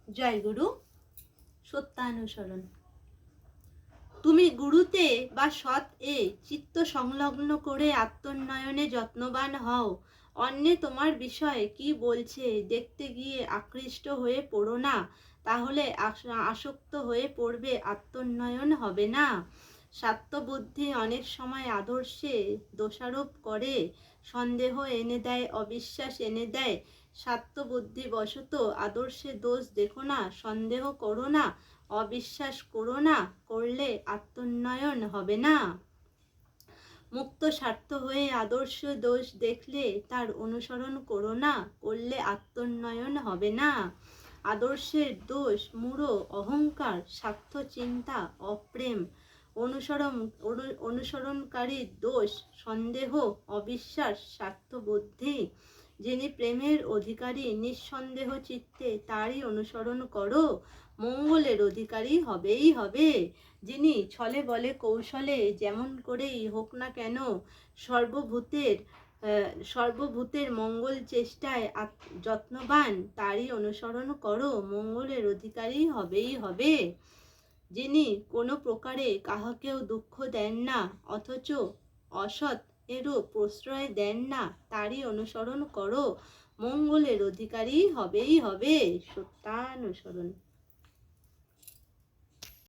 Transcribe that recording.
জয় গুরু। সত্যানুসরণ। তুমি গুরুতে বা সৎ এ চিত্ত সংলগ্ন করে আত্মোন্নয়নে যত্নবান হও। অন্যে তোমার বিষয়ে কি বলছে দেখতে গিয়ে আকৃষ্ট হয়ে পড়ো না, তাহলে আসক্ত হয়ে পড়বে, আত্মোন্নয়ন হবে না। স্বার্থবুদ্ধি অনেক সময় আদর্শে দোষারোপ করে, সন্দেহ এনে দেয়, অবিশ্বাস এনে দেয়। স্বার্থবুদ্ধি বশত আদর্শে দোষ দেখো না, সন্দেহ করো না, অবিশ্বাস করো না, করলে আত্মোন্নয়ন হবে না। মুক্ত স্বার্থ হয়ে আদর্শ দোষ দেখলে তার অনুসরণ করো না, করলে আত্মোন্নয়ন হবে না। আদর্শের দোষ মূঢ় অহংকার, স্বার্থ চিন্তা, অপ্রেম। অনুসরণকারীর দোষ সন্দেহ, অবিশ্বাস, স্বার্থবুদ্ধি। যিনি প্রেমের অধিকারী, নিঃসন্দেহ চিত্তে তারই অনুসরণ করো, মঙ্গলের অধিকারী হবেই হবে। যিনি ছলে বলে কৌশলে যেমন করেই হোক না কেন সর্বভূতের মঙ্গল চেষ্টায় যত্নবান, তারই অনুসরণ করো, মঙ্গলের অধিকারী হবেই হবে। যিনি কোনো প্রকারে কাহাকেও দুঃখ দেন না, অথচ অসৎ এরও প্রশ্রয় দেন না, তারই অনুসরণ করো, মঙ্গলের অধিকারী হবেই হবে। সত্যানুসরণ।